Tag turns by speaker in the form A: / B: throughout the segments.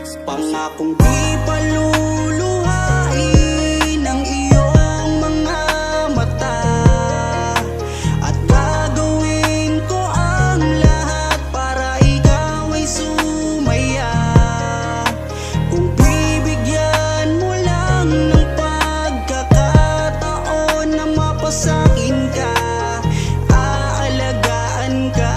A: Pangakong di paluluhain ang iyong mga mata, at gagawin ko ang lahat para ikaw ay sumaya. Kung bibigyan mo lang ng pagkakataon na mapasakin ka, aalagaan ka,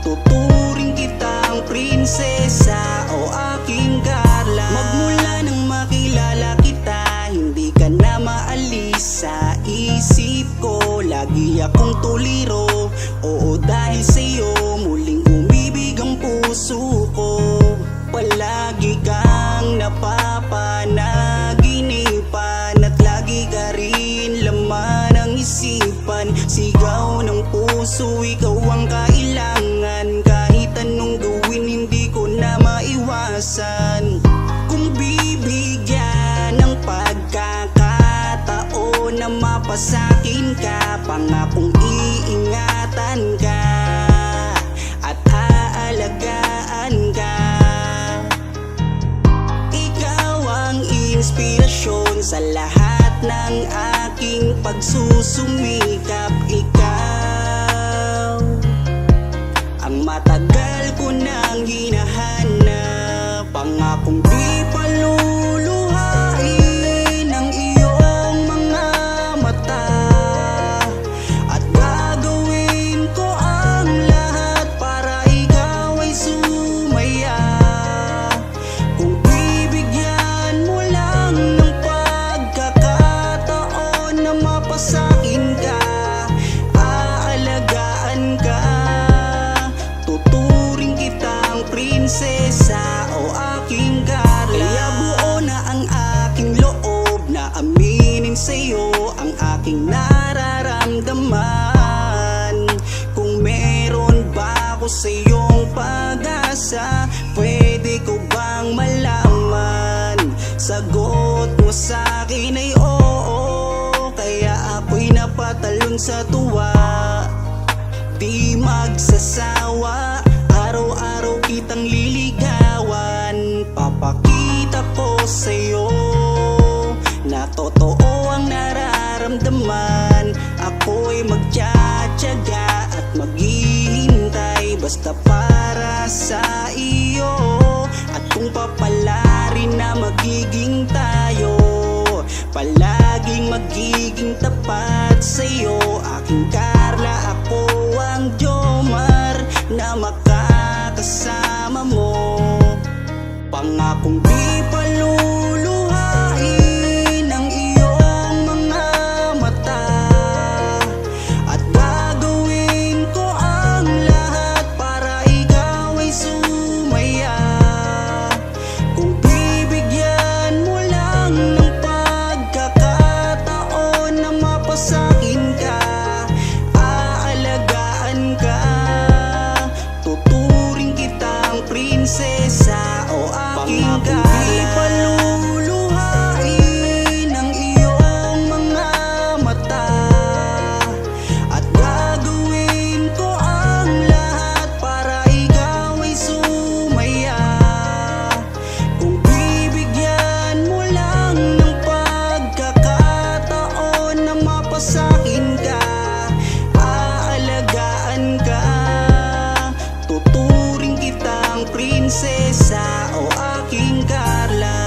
A: tuturing kitang prinsesa o aking Carla. Magmula nang makilala kita, hindi ka na maalis sa isip ko. Lagi akong tuliro, oo dahil sa'yo muling umibig ang puso ko. Palagi kang napapanaginipan at lagi ka rin laman ng isipan. Sigaw ng puso, ikaw ang kailangan. Kahit anong gawin, hindi ko na maiwasan. Kung bibigyan ng pagkakataon na mapasakin ka, pangakong iingatan ka at aalagaan ka. Ikaw ang inspirasyon sa lahat ng aking pagsusumikap. Ikaw ang matagal ko nang hinahanap. Pangakong di paluluhain ang iyong mga mata, at gagawin ko ang lahat para ikaw ay sumaya. Kung bibigyan mo lang ng pagkakataon na mapasakin ka, aalagaan ka, tuturing kitang prinsesa o aking Carla. Kaya buo na ang aking loob na aminin sa'yo ang aking nararamdaman. Kung meron ba ako sa'yong pag-asa, pwede ko bang malaman? Sagot mo sa'kin ay oo, kaya ako'y napatalon sa tuwa. Di magsasawa, araw-araw kitang liligawan. Papakita ko sa'yo na totoo ang nararamdaman. Ako'y magtsatsaga at maghihintay basta para sa iyo. At kung papalarin na magiging tayo, palaging magiging tapat sa'yo, aking Carla. Ako ang Jomar na makakasama mo. Pangakong di paluluhain ang iyong mga mata, at gagawin ko ang lahat para ikaw ay sumaya. Kung bibigyan mo lang ng pagkakataon na mapasakin ka, aalagaan ka, tuturing kitang prinsesa o aking Carla. Di paluluhain ang iyong mga mata, at gagawin ko ang lahat para ikaw ay sumaya. Kung bibigyan mo lang ng pagkakataon na mapasakin ka, aalagaan ka, tuturing kitang prinsesa o aking Carla.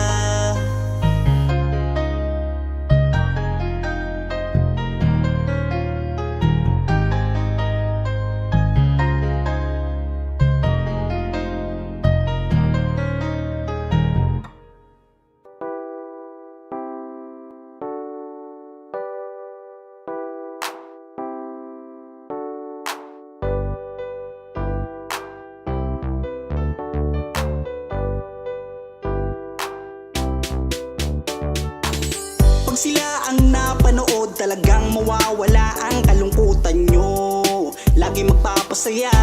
A: Pag sila ang napanood, talagang mawawala ang kalungkutan nyo. Lagi magpapasaya,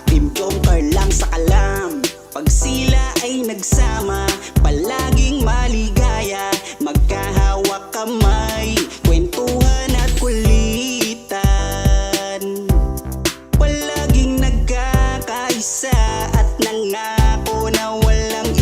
A: Team Joker lang sa kalam. Pag sila ay nagsama, palaging maligaya, magkahawak kamay, kwentuhan at kulitan. Palaging nagkakaisa at nangako na walang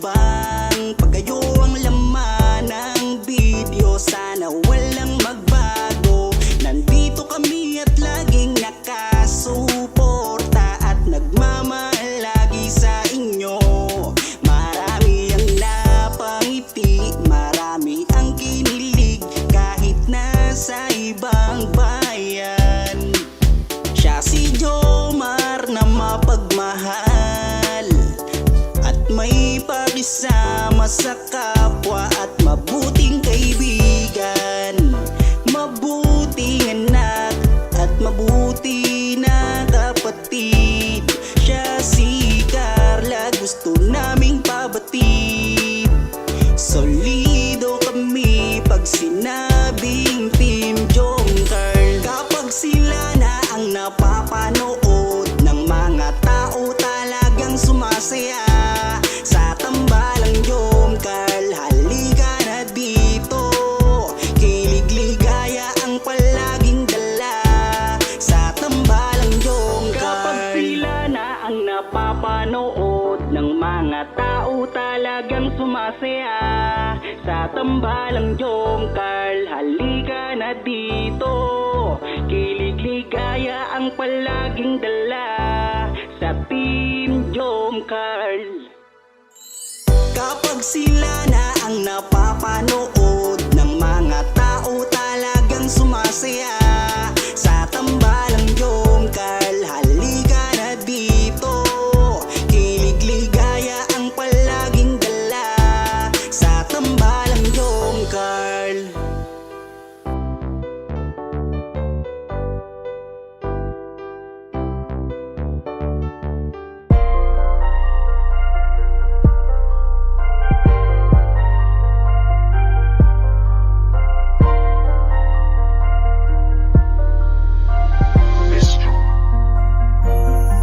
A: bang pagkayo ang laman ng video? Sana walang magbago. Nandito kami at laging nakasuporta at nagmamahal lagi sa inyo. Marami ang napangiti, marami ang kinilig kahit nasa ibang bayan. Siya si Jomar na mapagmahal at may pakisama sa kapwa at mabuting kaibigan, mabuting anak at mabuti na kapatid. Siya si Carla, gusto naming pabatid. Solido kami pag sinabing Team Jomcar. Kapag sila na ang napapanood ng mga tao talagang sumasaya sa tambalang Jomcar. Halika na dito, kilig ligaya ang palaging dala sa tambalang Jomcar. Kapag sila na ang napapanood ng mga tao talagang sumasaya sa tambalang Jomcar. Halika na dito, kilig ligaya ang palaging dala sa Team Jomcar. Kapag sila na ang napapanood ng mga tao talagang sumasaya sa tambalang Jomcar. Halika na dito, kilig ligaya ang palaging dala sa tambalang Jomcar.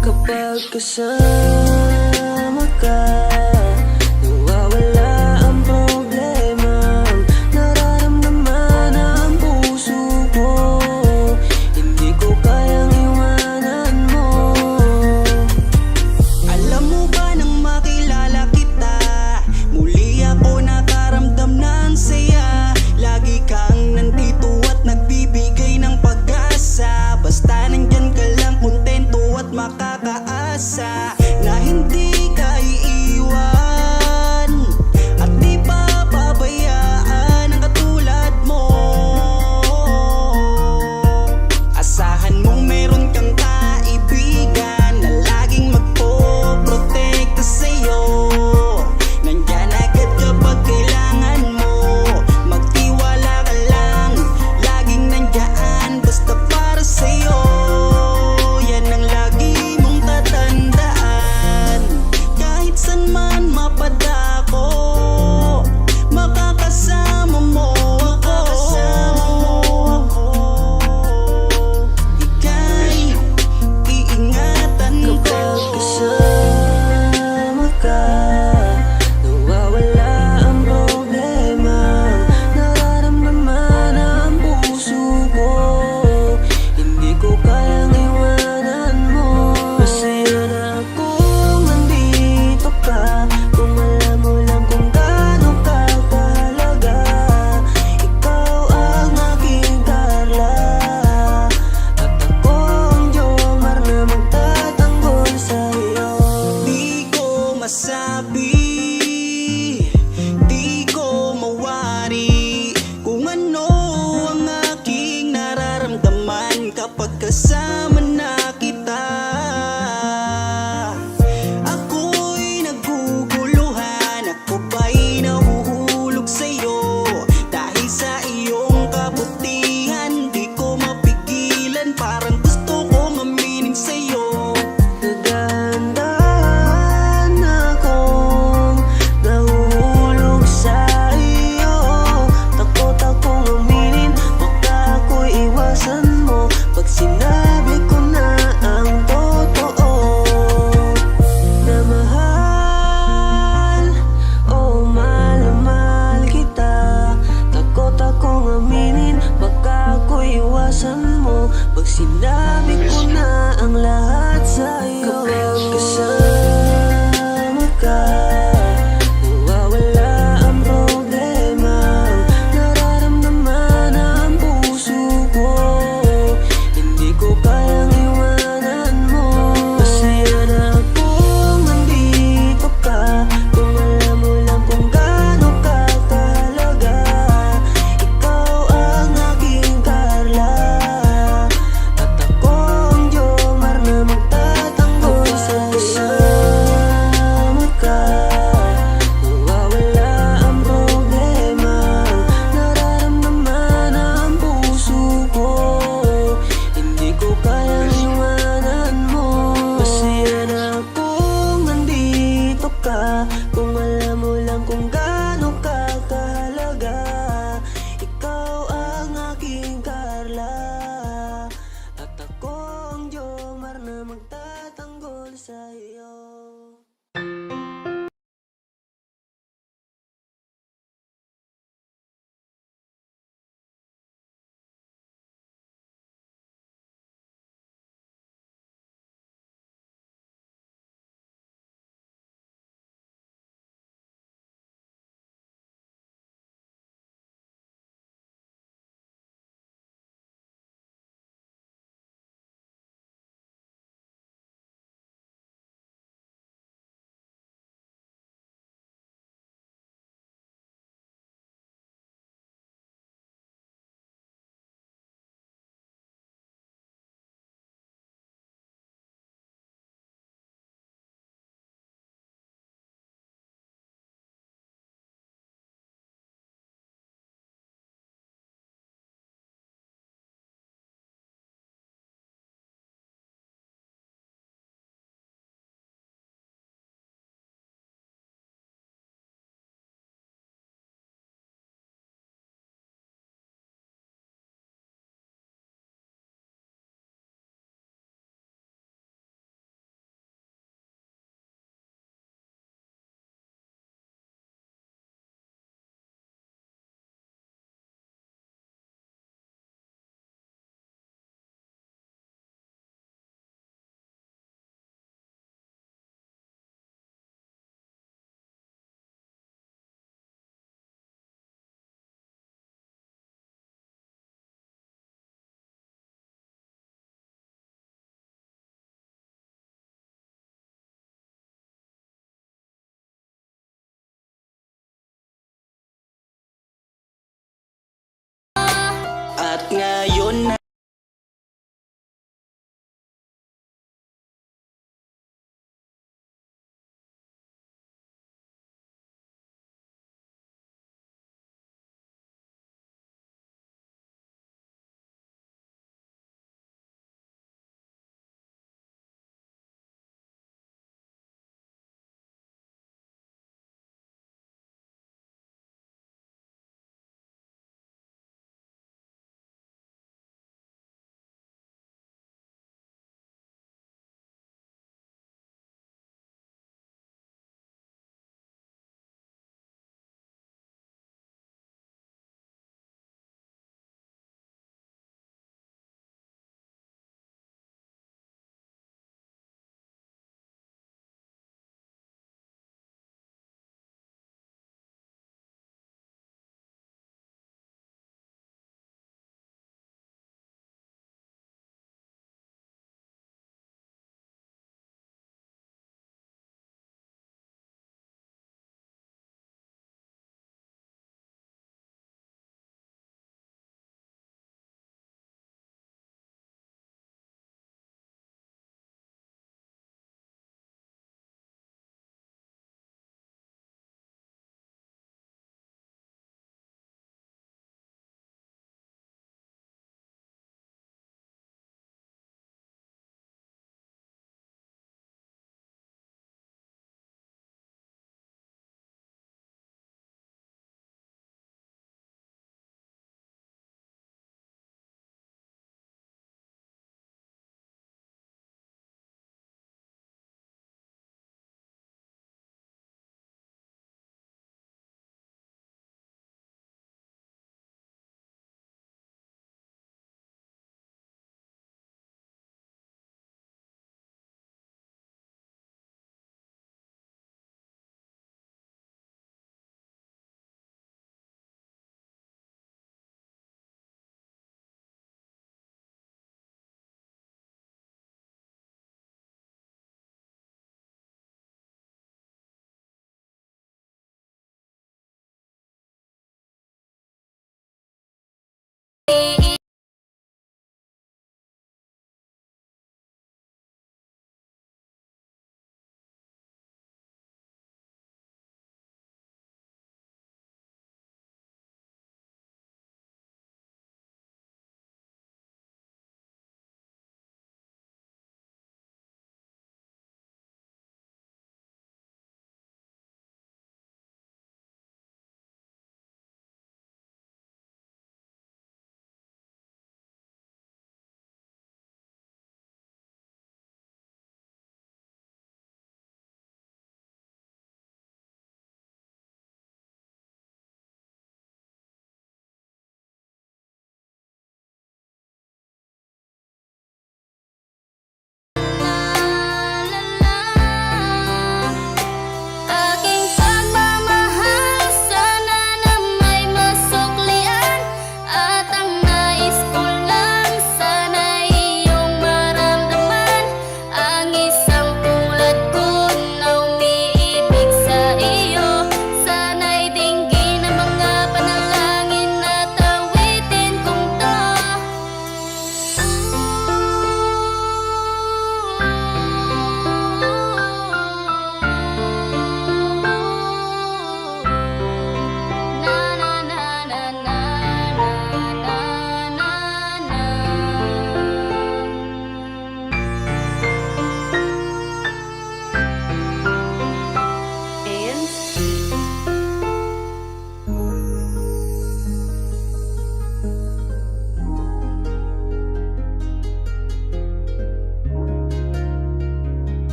B: Kapag kasama ka, nawawala ang problema. Nararamdaman ang puso ko, hindi ko kayang iwanan mo.
A: Alam mo ba nang makilala kita, muli ako nakaramdam ng saya. Lagi kang nandito at nagbibigay ng pag-asa. Basta nandyan ka lang, kontento at makakaasa.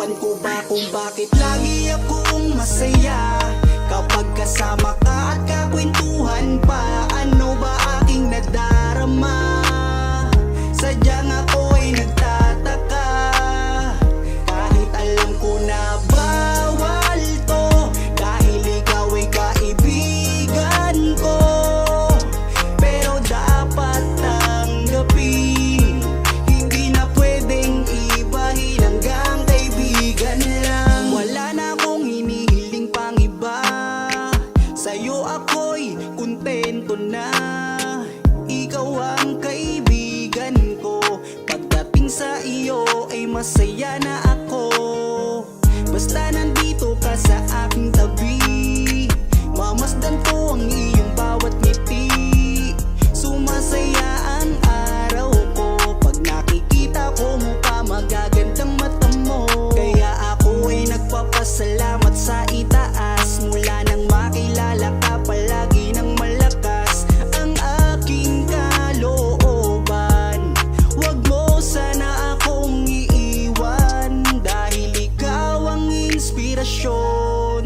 A: Ewan ko ba kung bakit lagi akong masaya kapag kasama ka at kakwentuhan pa. Ano ba aking nadarama? Sadyang ako ay nagtataka, kahit alam ko na bawal to, dahil ikaw ay kaibigan ko. Pero dapat tanggapin, hindi na pwedeng ibahin, hanggang kaibigan lang. Wala na akong hinihiling pang iba, sa'yo ako'y kontento na. Ikaw ang kaibigan ko, pagdating sa iyo ay masaya na ako. Basta nandito ka sa aking tabi, mamasdan ko ang iyong bawat ngiti. Sumasaya ang araw ko pag nakikita ko mukha, magagandang mata mo. Kaya ako ay nagpapasalamat sa itaas, mula nang makilala ka palagi ng malakas ang aking kalooban. Huwag mo sana akong iiwan, dahil ikaw ang inspirasyon.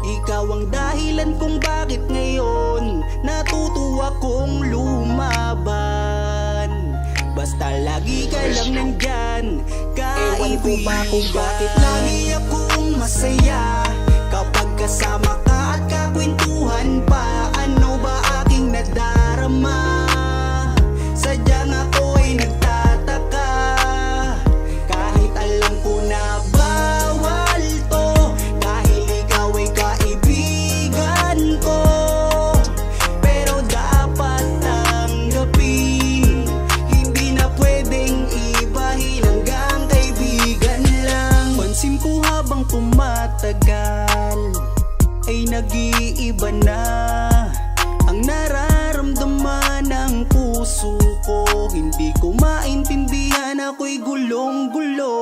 A: Ikaw ang dahilan kung bakit ngayon natutuwa kong lumaban. Basta lagi ka lang nandyan,
B: Ewan ko ba kung
A: bakit lagi akong masaya kapag kasama ka at kakwentuhan pa. Ano ba aking nadarama? Sadyang ako ay nagtataka, kahit alam ko na bawal to, dahil ikaw ay kaibigan ko. Pero dapat tanggapin, hindi na pwedeng ibahin, hanggang kaibigan lang. Pansin ko habang tumatagal ay nag-iiba na ang nararamdaman ng puso ko. Hindi ko maintindihan, ako'y gulong-gulo.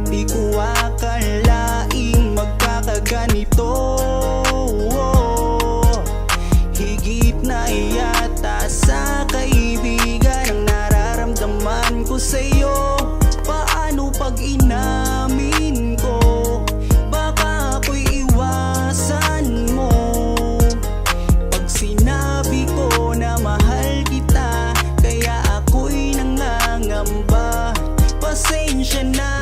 A: Di ko akalaing magkakaganito. Higit na yata sa kaibigan ang nararamdaman ko sa'yo. Paano pag inamin ko? Baka ako'y iwasan mo. Pag sinabi ko na mahal kita, kaya ako'y nangangamba. Pasensya na,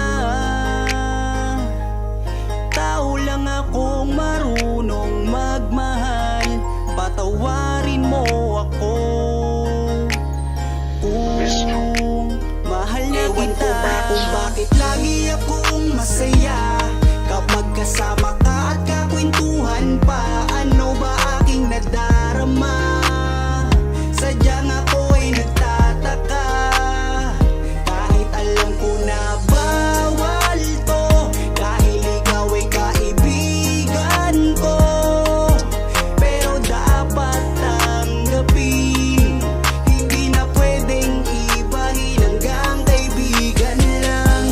A: tao lang akong marunong magmahal. Patawarin mo ako kung mahal na
B: Ewan ko
A: kita.
B: ba kung
A: Bakit lagi akong masaya kapag kasama ka at kakwentuhan pa? Ano ba aking nadarama? Sadyang ako ay nagtataka, kahit alam ko na bawal to, dahil ikaw ay kaibigan ko. Pero dapat tanggapin, hindi na pwedeng ibahin, hanggang kaibigan lang.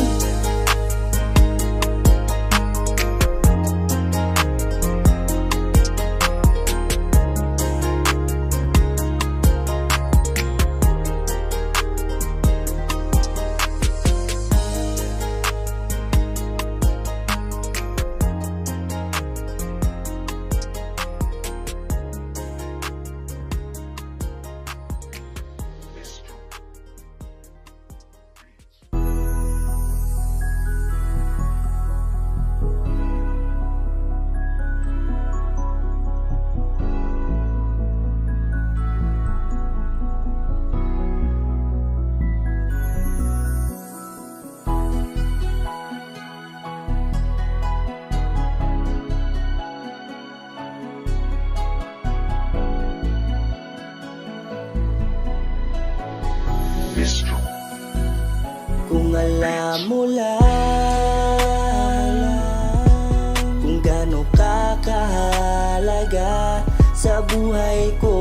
B: Kung alam mo lang kung gaano ka kahalaga sa buhay ko,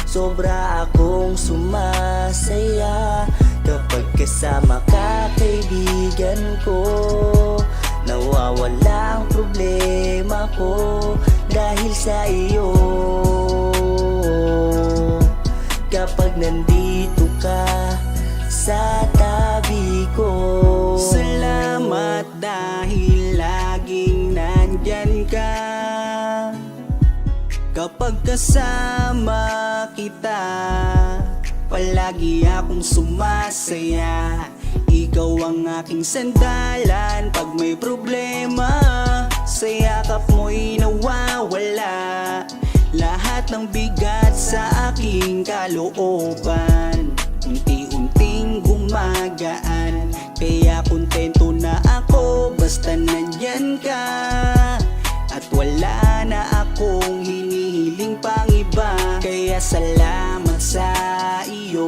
B: sobra akong sumasaya kapag kasama ka, kaibigan ko. Nawawala ang problema ko dahil sa iyo. Kapag nandito ka sa tabi ko,
A: Kapag kasama kita, palagi akong sumasaya. Ikaw ang aking sandalan pag may problema. Sa yakap mo'y nawawala lahat ng bigat sa aking kalooban. Unti-unting gumagaan, kaya kontento na ako basta nandyan ka. At wala na akong hinihiling pang iba. Kaya salamat sa iyo,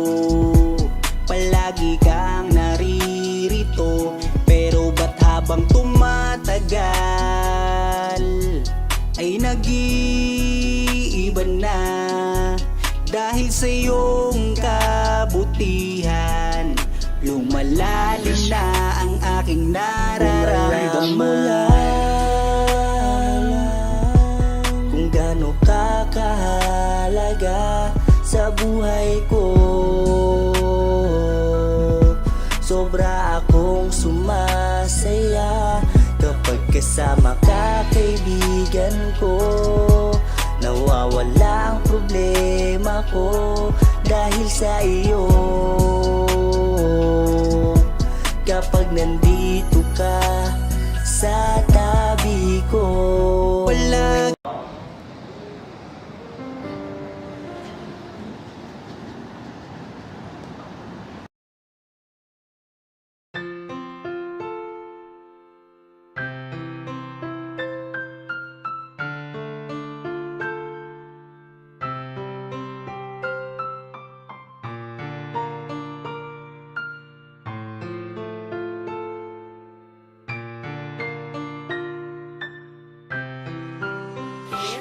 A: palagi kang naririto. Pero ba't habang tumatagal ay nag-iiba na? Dahil sa iyong kabutihan, lumalalim na ang aking nararamdaman.
B: Kung gaano ka kahalaga sa buhay ko, sobra akong sumasaya kapag kasama ka, kaibigan ko. Nawawala ang problema ko dahil sa iyo. Kapag nandito ka sa tabi ko,
A: Palagi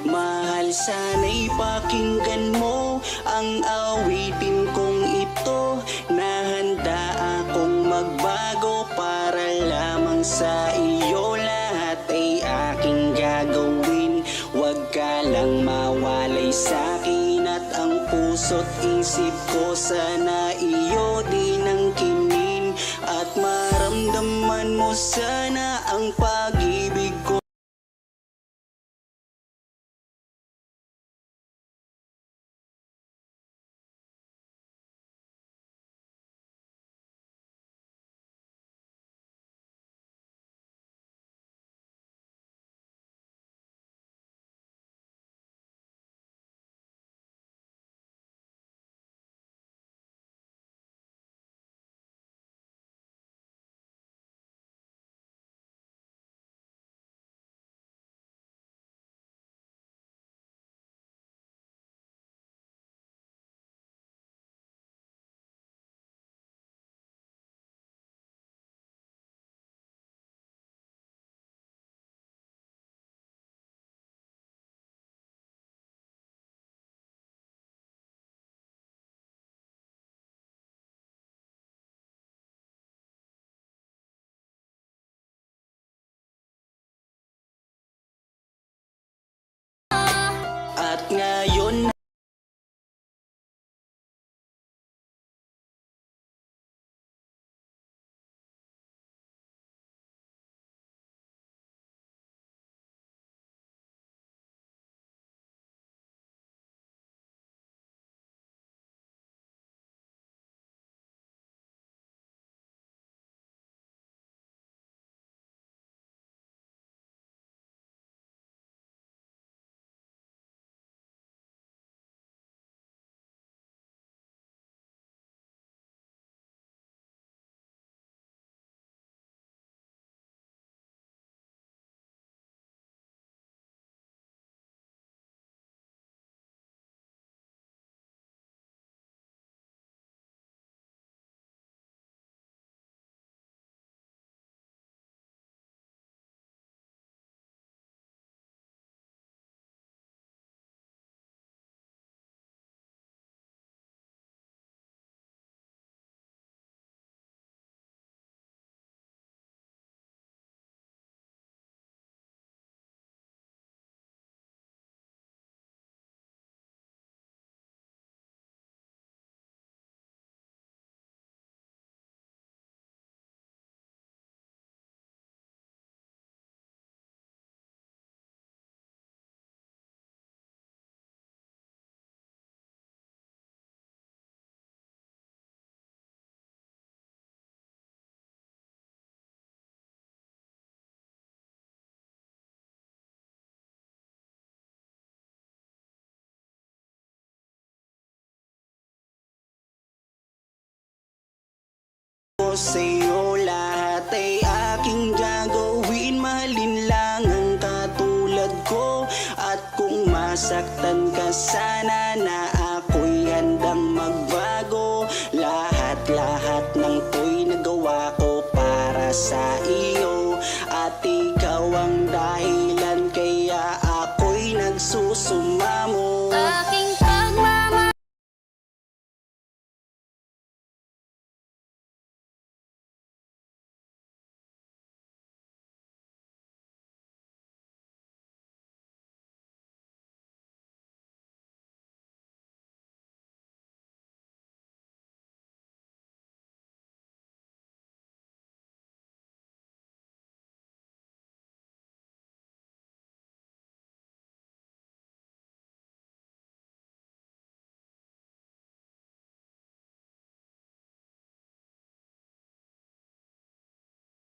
A: mahal, sana'y pakinggan mo ang awitin kong ito. Nahanda akong magbago para lamang sa iyo. Lahat ay aking gagawin, huwag ka lang mawalay sa'kin. At ang puso't isip ko sana iyo din ang kinin. At maramdaman mo sana ang pag-ibig ko. ko sa'yo, lahat ay aking gagawin. Mahalin lang ang katulad ko. At kung masaktan ka sana, na ako'y handang magbago. Lahat ng to'y nagawa ko para sa iyo. At ikaw ang dahilan kaya ako'y nagsusumamo.
C: Aking pagmamahal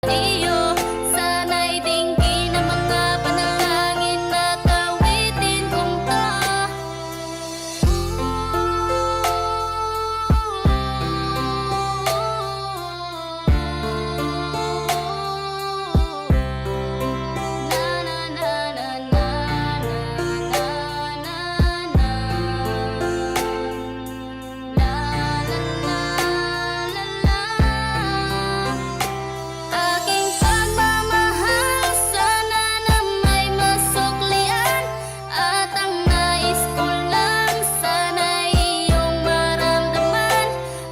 C: iyo, sana'y dinggin ang mga panalangin at awitin kong to. Aking pagmamahal, sana na may masuklian. At ang nais ko lang, sana iyong maramdaman.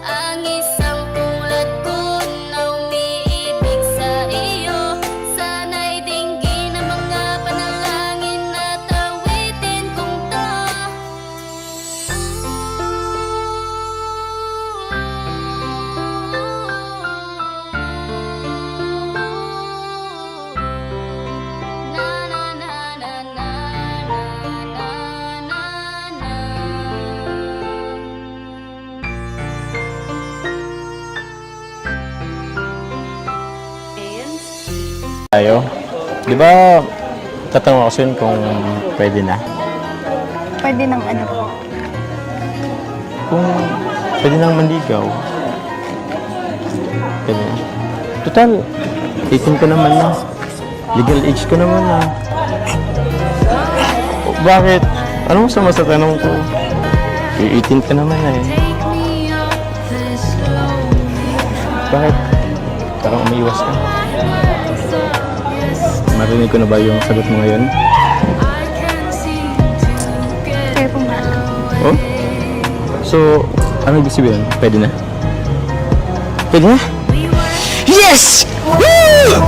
C: Ang isang tulad ko na umiibig sa iyo. Sana'y dinggin ang mga panalangin at awitin kong to.
D: Tayo. Di ba, tatanong ako sa'yo kung pwede na?
E: Pwede ng ano?
D: Kung pwede nang manligaw. Pwede na. Total, 18 ko naman na. Legal age ko naman na. Bakit? Anong masama sa tanong ko? 18 ka naman na eh. Bakit? Parang umiiwas ka. Marinig ko na ba yung sagot mo ngayon?
E: Kaya po nga.
D: Oh? So, ano ibig sabihin? Pwede na? Pwede na? Yes! Woo!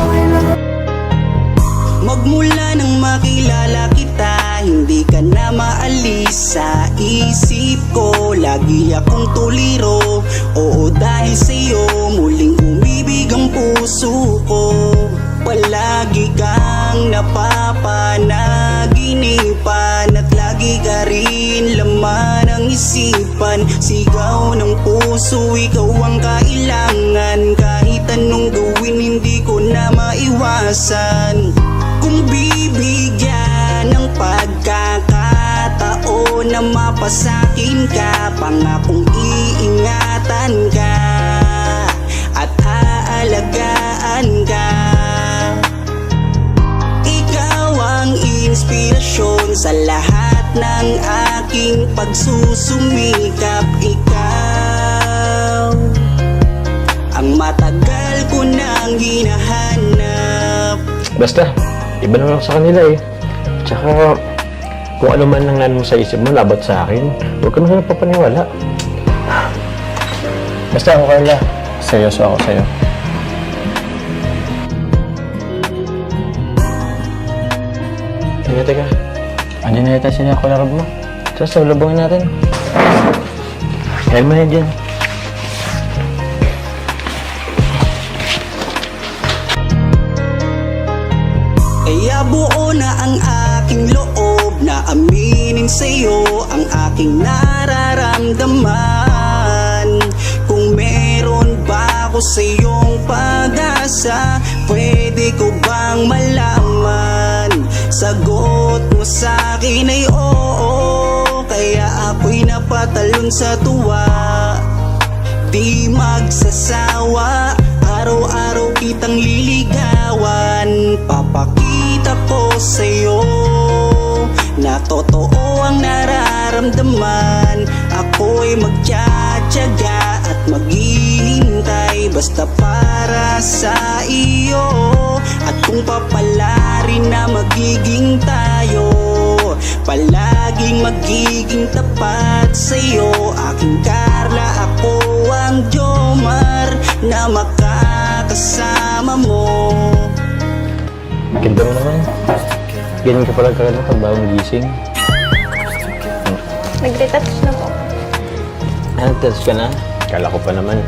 A: Magmula nang makilala kita, hindi ka na maalis sa isip ko. Lagi akong tuliro, oo dahil sa'yo muling umibig ang puso ko. Palagi kang napapanaginipan at lagi ka rin laman ng isipan. Sigaw ng puso, ikaw ang kailangan. Kahit anong gawin, hindi ko na maiwasan. Kung bibigyan ng pagkakataon na mapasakin ka, pangakong iingatan ka at aalagaan ka. Ikaw ang inspirasyon sa lahat ng aking pagsusumikap. Ikaw ang matagal ko nang hinahanap.
D: Basta, iba naman ako sa kanila eh. Tsaka, kung ano man ang mo sa isip mo, labat sa akin, huwag ka na papaniwala. Basta ako, Carla. Seryoso ako sa'yo. Teka. Andiyan na yata sila ako larab mo. Tara, salubungin natin. Kaya mo na dyan.
A: Kaya buo na ang aking loob na aminin sa'yo ang aking nararamdaman. Kung meron ba ako sa'yong pag-asa, pwede ko bang malaman? Sagot mo sa'kin ay oo, kaya ako'y napatalon sa tuwa. Di magsasawa araw-araw kitang liligawan. Papakita ko sa'yo na totoo ang nararamdaman. Ako'y magtsatsaga at maghihintay basta para sa iyo. At kung papalarin na magiging tayo, palaging magiging tapat sa'yo. Aking Carla, ako ang Jomar na makakasama mo.
D: Ganda mo naman. Ganyan ka pala kagad pag bagong gising.
E: Nag-retouch na po.
D: Nag-touch ka na? Kala ko pa naman.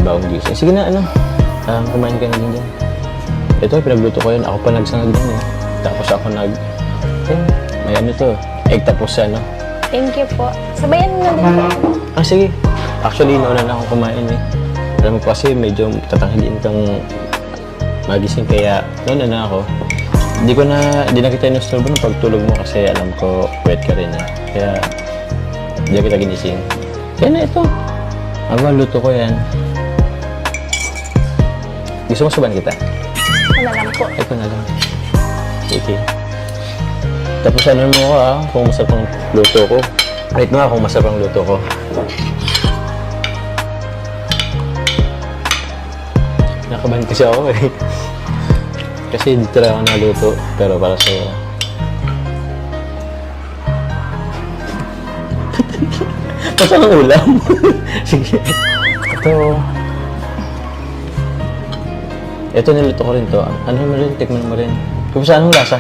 D: Bagong gising. Sige na, kumain ka na din dyan. Ito, pinagluto ko yun. Ako pa nagsangag din eh. Tapos ako may ano to, egg tapos
E: Thank you po. Sabayan mo na din po.
D: sige. Actually, nauna na ako kumain eh. Alam mo po kasi medyo tatanghidiin kang magising kaya nauna na ako. Hindi na kita inusturbo ng pagtulog mo kasi alam ko wet ka rin eh. Kaya hindi kita ginising. Kaya na ito. Luto ko yan. Gusto mo suban kita?
E: Ako na lang po.
D: Ito na lang. Sige. Tapos ano mo ko kung masarap ang luto ko. Wait nga kung masarap ang luto ko. Nakabahan kasi ako eh. Kasi dito lang ako naluto, pero para sa'yo. Masarap ang ulam. Sige. Ito niluto ko rin to. Ano mo rin? Tikman mo rin. Kung saan ang lasa?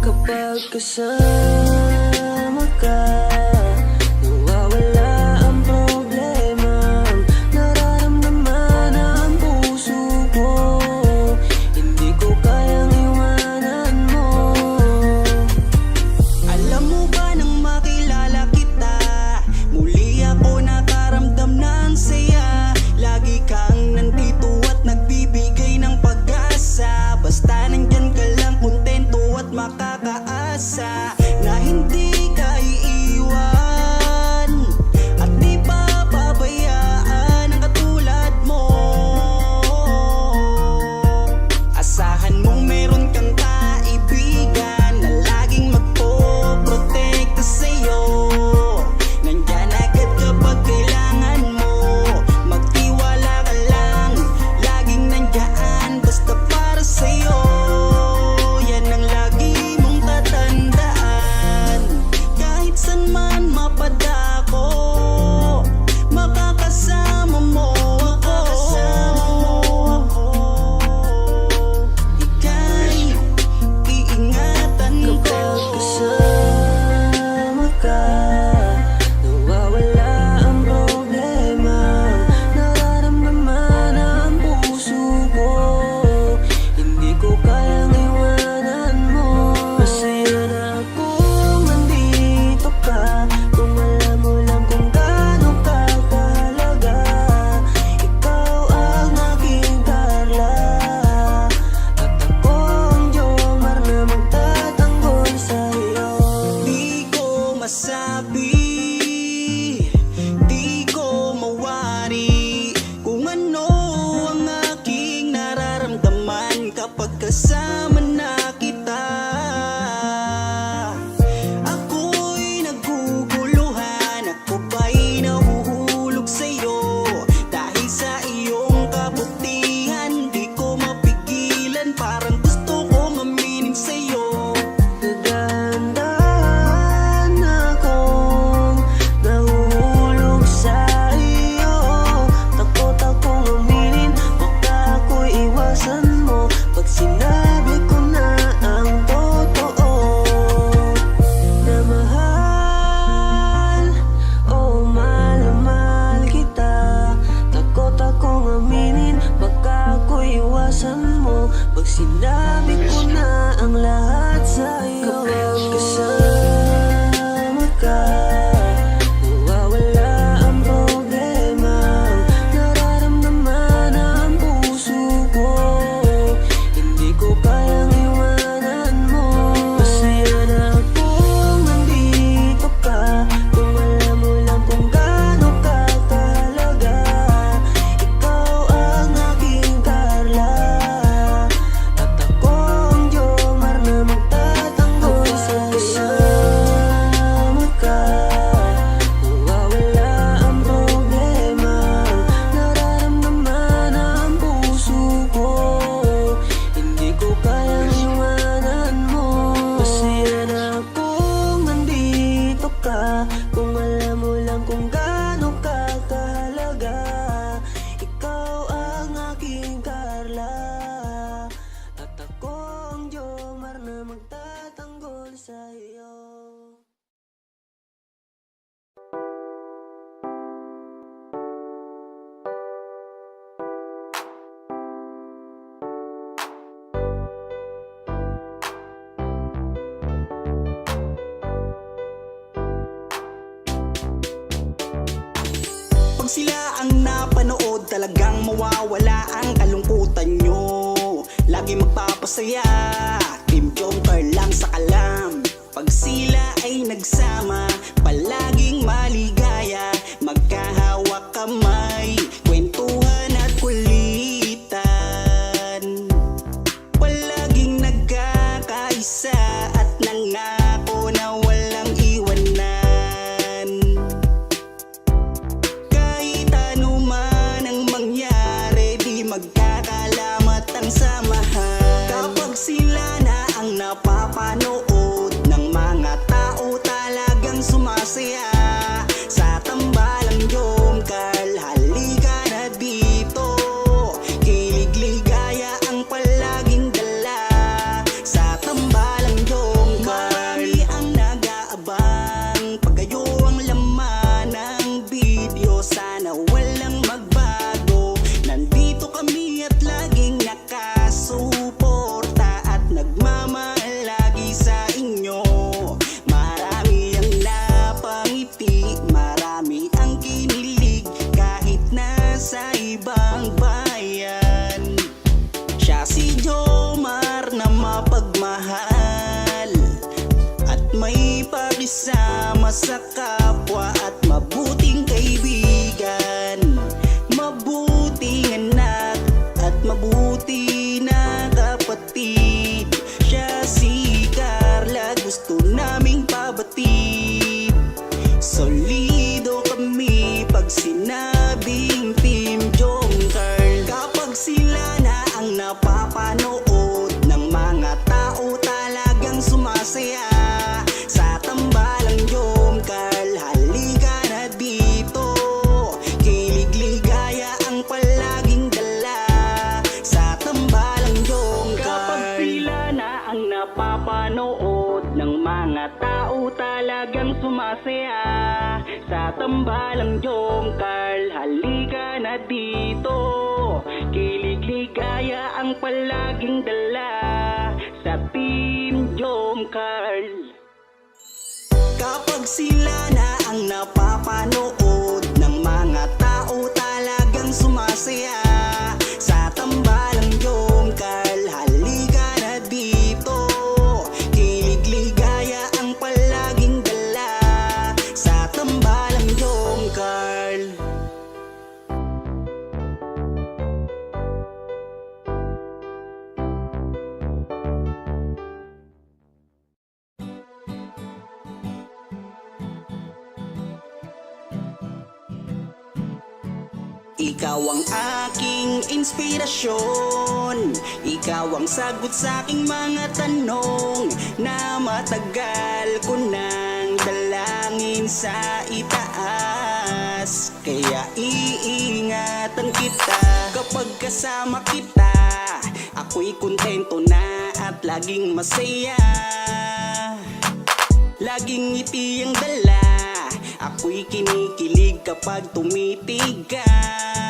B: Kapag kasama ka, nawawala ang problema. Nararamdaman ang puso ko, hindi ko kayang iwanan mo.
A: Alam mo ba nang makilala kita, muli ako nakaramdam ng saya. Lagi kang nandito at nagbibigay ng pag-asa. Basta nandyan ka lang, kontento at makakaasa na hindi ka iiwan at di pa pabayaan ang katulad mo. Asahan mong meron kang kaibigan na laging magpoprotekta sa'yo. Nandyan agad kapag kailangan mo, magtiwala ka lang, laging nandyan basta para sa'yo. Yan ang lagi mong tatandaan. Kahit saan man mapadako, makakasama mo ako. Ika'y iingatan ko.
B: Kapag kasama ka, nawawala ang problema. Nararamdaman ang puso ko, hindi ko kayang iwanan mo. Masaya na akong nandito ka, kung alam mo lang kung gaano ka kahalaga. Ikaw ang aking Carla, at ako ang Jomar na magtatanggol sa'yo.
A: Di ko masabi, di ko mawari kung ano ang aking nararamdaman kapag kasama na kita. Ako'y naguguluhan, ako ba'y nahuhulog sa'yo. Dahil sa iyong kabutihan, di ko mapigilan, parang gusto kong aminin sa'yo.
B: Dahan-dahan akong nahuhulog sa iyo. Takot akong aminin, baka ako'y iwasan mo. Pag sinabi ko na ang totoo, na mahal, oh mahal na mahal kita. Takot akong aminin, baka ako'y iwasan mo. Pag sinabi ko na ang lahat sa'yo. Kapag kasama ka, nawawala ang problema. Nararamdaman ang puso ko,
A: Kapag sila ang napanood, talagang mawawala ang kalungkutan nyo. Lagi magpapasaya, Team Joker lang sa kalam. Pag sila ay nagsama, palaging maligaya. Magkahawak kamay, kwentuhan at kulitan. Palaging nagkakaisa at nangako na walang iwanan. Kahit ano man ang mangyari, di magkakalamat ang samahan. Kapag sila na ang napapanood ng mga tao, talagang sumasaya. Sa tambalang Jomcar, halika na dito. Kilig-ligaya ang palaging dala. Sa tambalang Jomcar, marami ang nag-aabang. Pag kayo ang laman ng video, sana walang magbago. Nandito kami at laging nakasuporta at nagmamahal lagi sa inyo. Marami ang napangiti, marami ang kinilig, kahit nasa ibang bayan. Siya si Jomar na mapagmahal at may pakisama sa kapwa at mabuting kaibigan. Mabuting anak at mabuti na kapatid. Siya si Carla, gusto naming pabatid. Solido kami pag sinabing Team Joker. Kapag sila na ang napapanood ng mga tao, talagang sumasaya. Sa tambalang Jomcar, halika na dito. Kilig-ligaya ang palaging dala. Sa tambalang Jomcar, kapag sila na ang napapanood ng mga tao, talagang sumasaya. Sa tambalang Jomcar, halika na dito. Kilig-ligaya ang palaging dala. Sa Team Jomcar. Kapag sila na ang napapanood ng mga tao, talagang sumasaya. Sa tambalang Jomcar, halika na dito. Kilig-ligaya ang palaging dala. Sa tambalang Jomcar. Ikaw ang aking inspirasyon. Ikaw ang sagot sa aking mga tanong na matagal ko nang dalangin sa itaas. Kaya iingatan kita kapag kasama kita. Ako'y kontento na at laging masaya. Laging ngiti ang dala. Ako'y kinikilig kapag tumitig ka.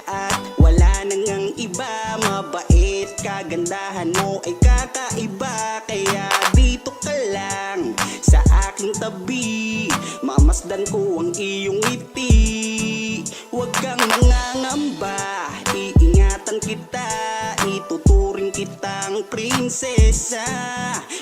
A: At wala nang ang iba, mabait, kagandahan mo ay kakaiba. Kaya dito ka lang sa aking tabi, mamasdan ko ang iyong ngiti. Huwag kang nangangamba, iingatan kita, ituturing kitang prinsesa.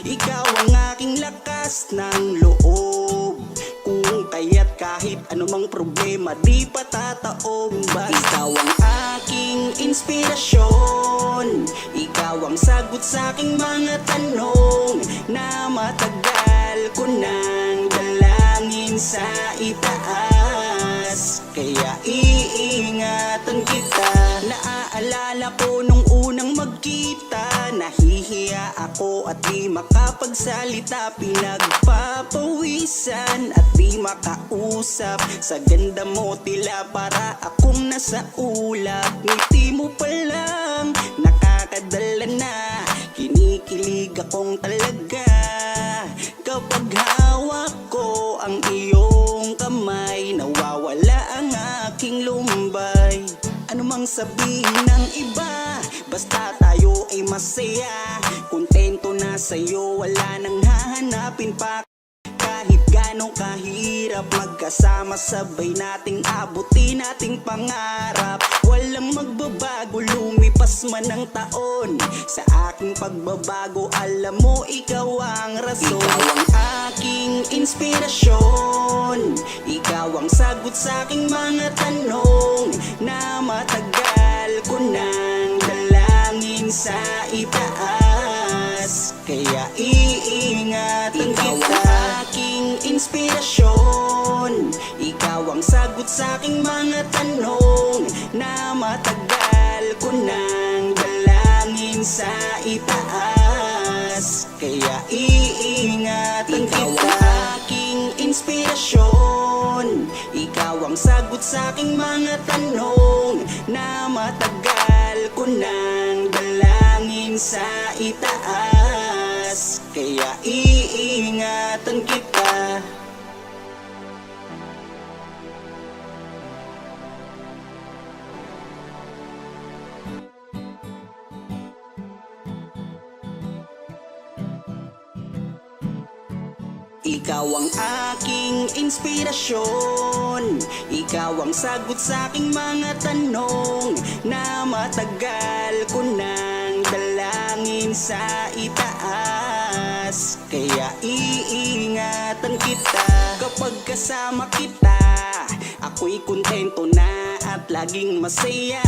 A: Ikaw ang aking lakas ng loob, kung kaya't kahit anumang problema di patataob. Ikaw ang aking inspirasyon. Ikaw ang sagot sa aking mga tanong na matagal ko nang dalangin sa itaas. Kaya iingatan kita. Naaalala ko nung unang magkita, nahihiya ako at di makapagsalita. Pinagpapawisan at di makausap. Sa ganda mo tila para akong nasa ulap. Ngiti mo pa lang nakakadala na. Kinikilig akong talaga kapag hawak ko ang iyong kamay. Nawawala ang aking lumbay. Ano mang sabihin ng iba, basta tayo ay masaya. Kontento na sa'yo, wala nang hahanapin pa. Kahit gaano kahirap magkasama, sabay nating abutin ating pangarap. Walang magbabago, lumipas man ang taon. Sa aking pagbabago, alam mo ikaw ang rason. Ikaw ang aking inspirasyon, ikaw ang sagot sa aking mga tanong na matagal ko nang dalangin sa itaas. Kaya iingatan kita. Ikaw ang aking inspirasyon, ikaw ang sagot sa aking mga tanong na matagal ko nang dalangin sa itaas. Kaya iingatan kita. Ikaw ang aking inspirasyon, ikaw ang sagot sa aking mga tanong na matagal ko nang dalangin sa itaas. Kaya iingatan kita. Ikaw ang aking inspirasyon, ikaw ang sagot sa aking mga tanong na matagal ko nang dalangin sa itaas. Kaya iingatan kita. Kapag kasama kita, ako'y kontento na at laging masaya.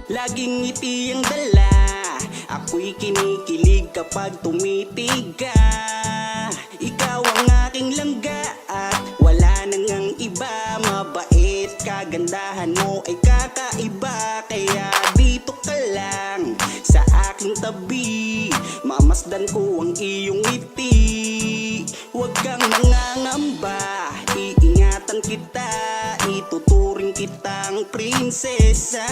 A: Laging ngiti ang dala, ako'y kinikilig kapag tumitig ka. Ikaw ang aking langga at wala nang ang iba. Mabait, kagandahan mo ay kakaiba. Kaya dito ka lang sa aking tabi, mamasdan ko ang iyong ngiti. Huwag kang mangangamba, iingatan kita, ituturing kitang prinsesa.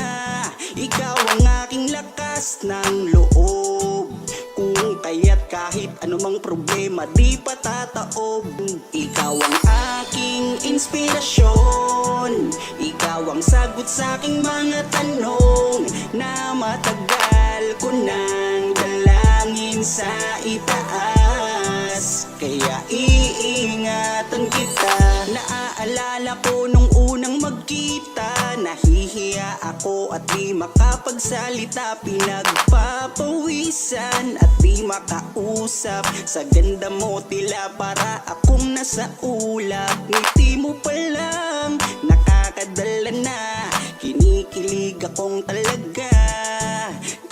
A: Ikaw ang aking lakas ng loob, kung kaya't kahit anumang problema di patataob. Ikaw ang aking inspirasyon, ikaw ang sagot sa aking mga tanong na matagal ko nang dalangin sa itaas. Kaya iingatan kita. Naaalala ko nung unang magkita, nahihiya ako at di makapagsalita. Pinagpapawisan at di makausap. Sa ganda mo tila para akong nasa ulap. Ngiti mo pa lang nakakadala na, kinikilig akong talaga.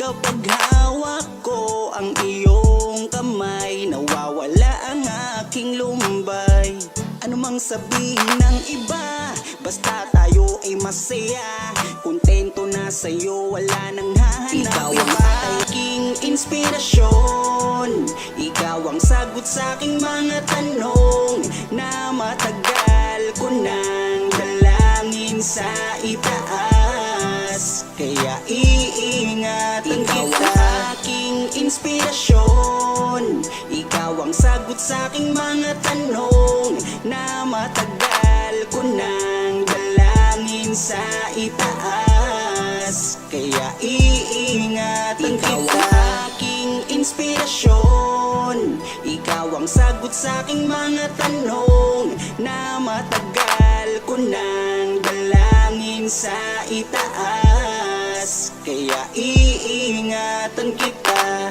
A: Kapag hawak ko ang iyong kamay, nawawala ang aking lumbay. Ano mang sabihin ng iba, basta tayo ay masaya. Kontento na sa'yo, wala nang hahanap. Ikaw ang aking inspirasyon, ikaw ang sagot sa aking mga tanong na matagal ko nang dalangin sa itaas. Kaya iingatan kita. Ikaw ang aking inspirasyon, ikaw ang sagot sa aking mga tanong na matagal ko nang dalangin sa itaas. Kaya iingatan kita. Ikaw ang aking inspirasyon, ikaw ang sagot sa aking mga tanong na matagal ko nang dalangin sa itaas. Kaya iingatan kita.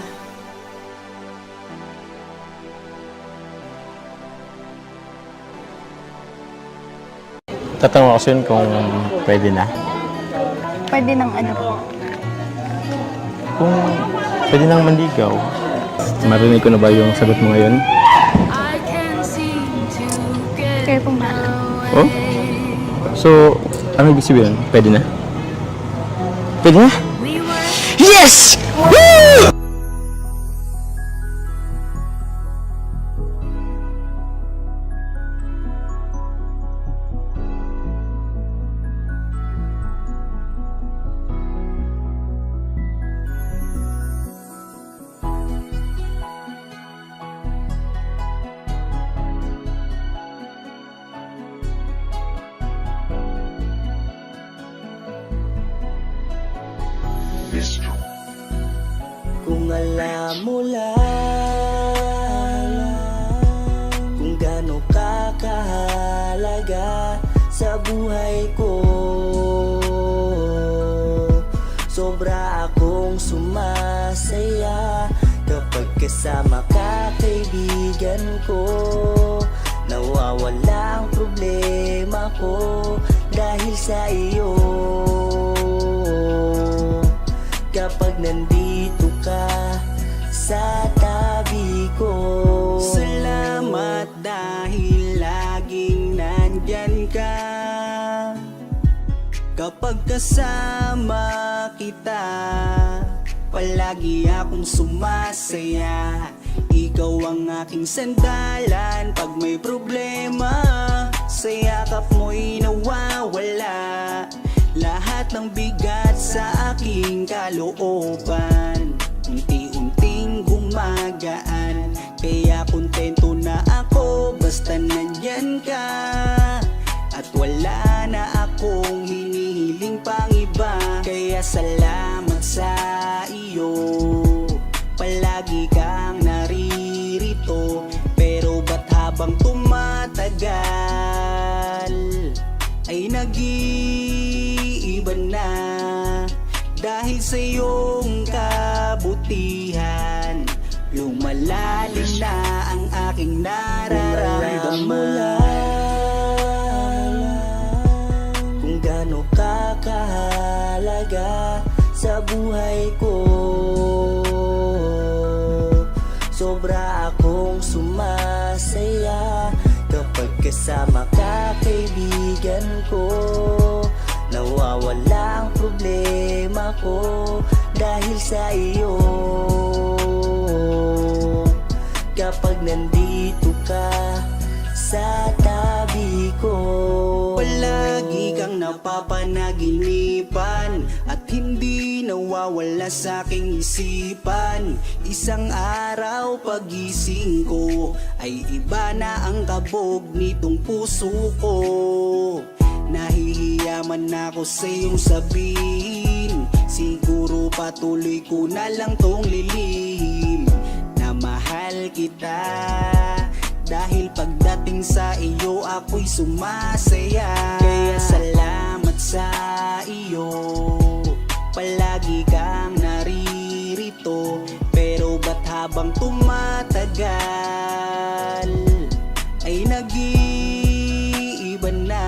D: Tatanong ako sa'yo kung pwede na.
E: Pwede ng ano po.
D: Kung pwede nang manligaw. Marinig ko na ba yung sagot mo ngayon?
E: Kayo pong bahala.
D: Oh? So, ano ibig sabihin? Pwede na? Pwede na? Yes! Woo!
B: Kung alam mo lang sa buhay ko. Sobra akong sumasaya kapag kasama ka, kaibigan ko. Nawawala ang problema ko dahil sa iyo. Kapag nandito ka sa tabi ko.
A: Salamat dahil laging nandyan ka. Kapag kasama kita, palagi akong sumasaya. Ikaw ang aking sandalan pag may problema. Sa yakap mo'y nawawala lahat ng bigat sa aking kalooban. Unti-unting gumagaan, kaya kontento na ako basta nandyan ka. At wala na akong hinihiling pang iba. Kaya salamat sa iyo, palagi kang naririto. Pero ba't habang tumatagal ay nag-iiba na? Dahil sa iyong kabutihan, lumalalim na ang aking nararamdaman.
B: Kung gaano ka kahalaga sa buhay ko. Sobra akong sumasaya kapag kasama ka, kaibigan ko. Nawawala ang problema ko dahil sa iyo. Kapag nandito ka sa tabi ko.
A: Palagi kang napapanaginipan at hindi nawawala sa aking isipan. Isang araw pagising ko ay iba na ang kabog nitong puso ko. Nahihiyaman ako sa iyong sabihin, siguro patuloy ko na lang tong lilihim na mahal kita. Dahil pagdating sa iyo ako'y sumasaya. Kaya salamat sa iyo, palagi kang naririto. Pero ba't habang tumatagal ay nag-iiba na?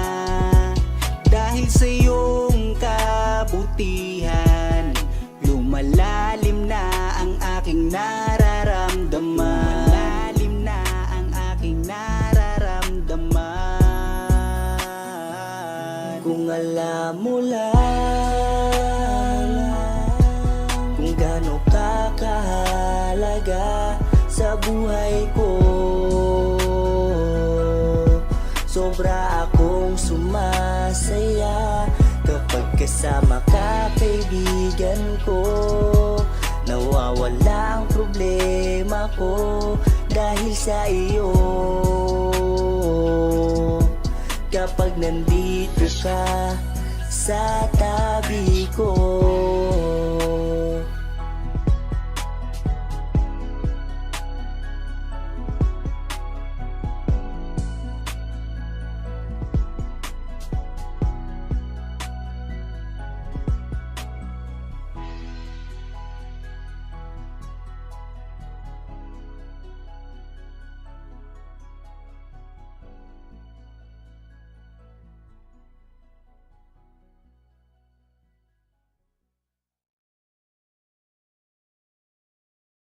A: Dahil sa iyong kabutihan, lumalalim na ang aking nararamdaman.
B: Kung alam mo lang kung gaano ka kahalaga sa buhay ko. Sobra akong sumasaya kapag kasama ka, kaibigan ko. Nawawala ang problema ko dahil sa iyo. Kapag nandito ka sa tabi ko.